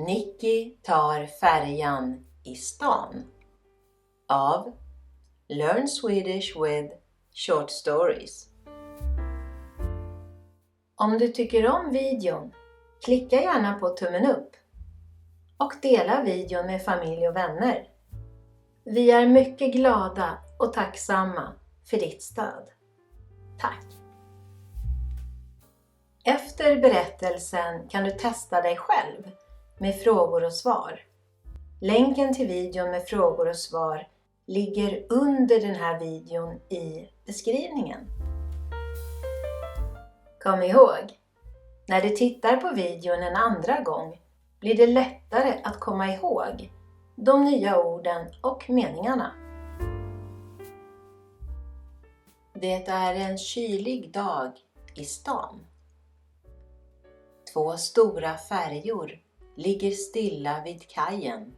Nicky tar färjan i stan av Learn Swedish with Short Stories. Om du tycker om videon, klicka gärna på tummen upp och dela videon med familj och vänner. Vi är mycket glada och tacksamma för ditt stöd. Tack! Efter berättelsen kan du testa dig själv med frågor och svar. Länken till videon med frågor och svar ligger under den här videon i beskrivningen. Kom ihåg, när du tittar på videon en andra gång blir det lättare att komma ihåg de nya orden och meningarna. Det är en kylig dag i stan. 2 stora färjor ligger stilla vid kajen.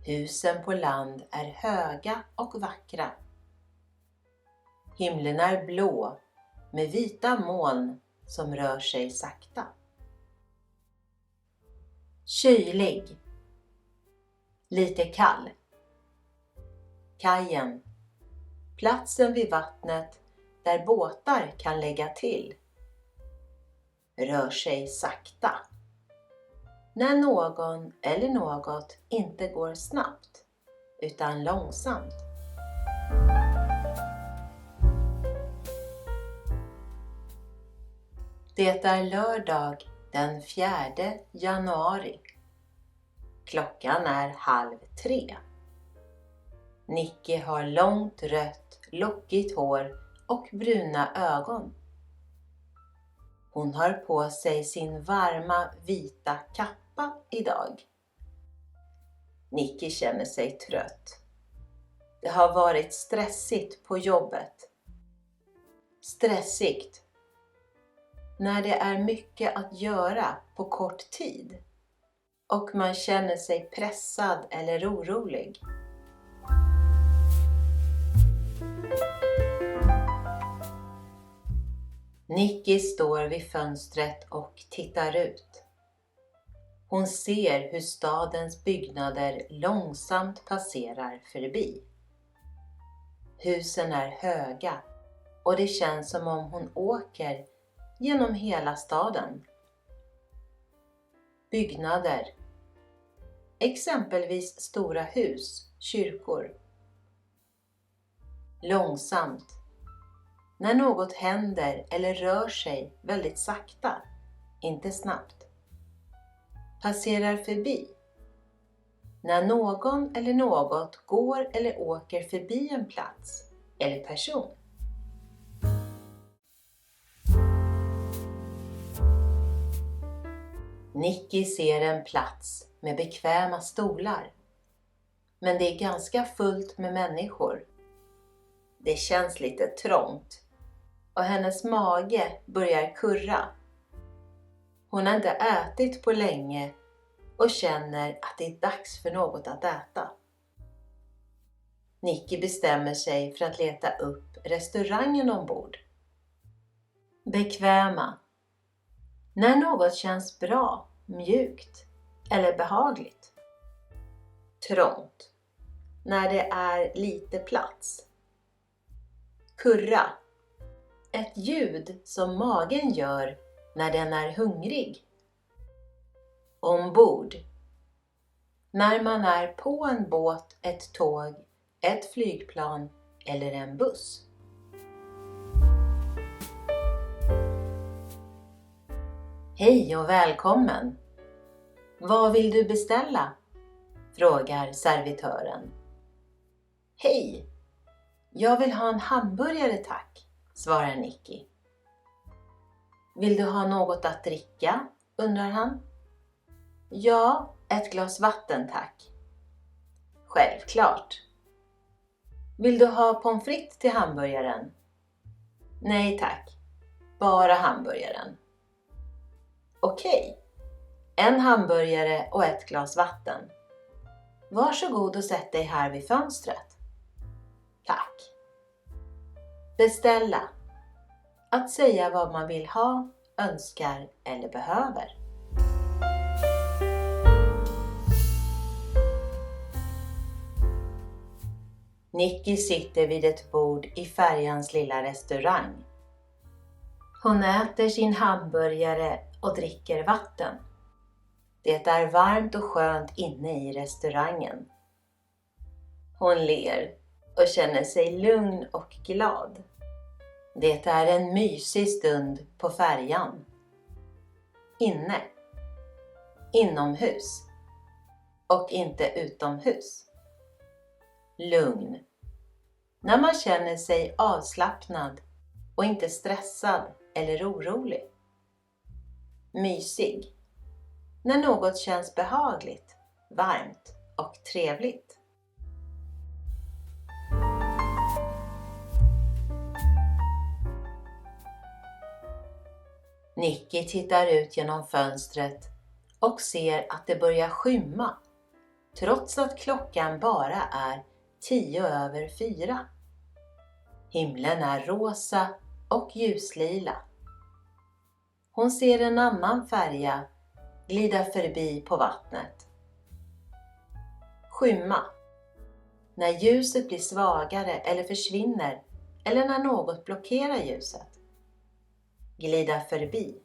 Husen på land är höga och vackra. Himlen är blå med vita moln som rör sig sakta. Kylig. Lite kall. Kajen. Platsen vid vattnet där båtar kan lägga till. Rör sig sakta. När någon eller något inte går snabbt utan långsamt. Det är lördag den 4 januari. Klockan är 2:30. Nicky har långt rött, lockigt hår och bruna ögon. Hon har på sig sin varma vita kappa idag. Nicky känner sig trött. Det har varit stressigt på jobbet. Stressigt. När det är mycket att göra på kort tid och man känner sig pressad eller orolig. Nicky står vid fönstret och tittar ut. Hon ser hur stadens byggnader långsamt passerar förbi. Husen är höga och det känns som om hon åker genom hela staden. Byggnader. Exempelvis stora hus, kyrkor. Långsamt. När något händer eller rör sig väldigt sakta, inte snabbt. Passerar förbi. När någon eller något går eller åker förbi en plats eller person. Nicky ser en plats med bekväma stolar. Men det är ganska fullt med människor. Det känns lite trångt. Och hennes mage börjar kurra. Hon har inte ätit på länge och känner att det är dags för något att äta. Nicky bestämmer sig för att leta upp restaurangen ombord. Bekväma. När något känns bra, mjukt eller behagligt. Trångt. När det är lite plats. Kurra. Ett ljud som magen gör när den är hungrig. Ombord. När man är på en båt, ett tåg, ett flygplan eller en buss. Hej och välkommen! Vad vill du beställa? Frågar servitören. Hej! Jag vill ha en hamburgare tack, svarar Nicky. Vill du ha något att dricka? Undrar han. Ja, ett glas vatten tack. Självklart. Vill du ha pommes frites till hamburgaren? Nej tack, bara hamburgaren. Okej, en hamburgare och ett glas vatten. Varsågod och sätt dig här vid fönstret. Tack. Beställa. Att säga vad man vill ha, önskar eller behöver. Nicky sitter vid ett bord i färjans lilla restaurang. Hon äter sin hamburgare och dricker vatten. Det är varmt och skönt inne i restaurangen. Hon ler och känner sig lugn och glad. Det är en mysig stund på färjan. Inne, inomhus och inte utomhus. Lugn. När man känner sig avslappnad och inte stressad eller orolig. Mysig. När något känns behagligt, varmt och trevligt. Nicky tittar ut genom fönstret och ser att det börjar skymma, trots att klockan bara är 4:10. Himlen är rosa och ljuslila. Hon ser en annan färja glida förbi på vattnet. Skymma. När ljuset blir svagare eller försvinner eller när något blockerar ljuset. Glida förbi.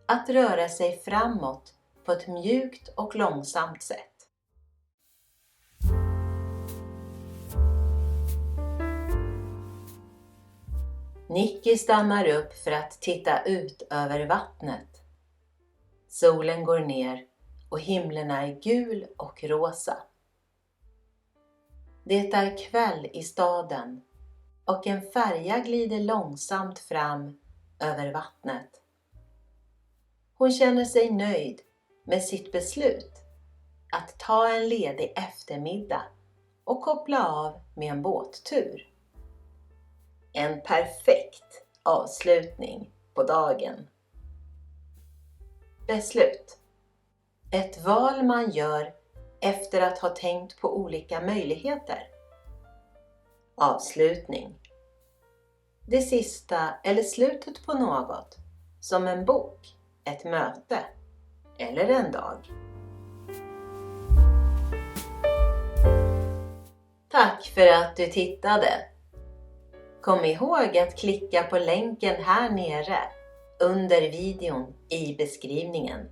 Att röra sig framåt på ett mjukt och långsamt sätt. Nicky stannar upp för att titta ut över vattnet. Solen går ner och himlen är gul och rosa. Det är kväll i staden och en färja glider långsamt fram över vattnet. Hon känner sig nöjd med sitt beslut att ta en ledig eftermiddag och koppla av med en båttur. En perfekt avslutning på dagen. Beslut. Ett val man gör efter att ha tänkt på olika möjligheter. Avslutning. Det sista eller slutet på något, som en bok, ett möte eller en dag. Tack för att du tittade. Kom ihåg att klicka på länken här nere under videon i beskrivningen.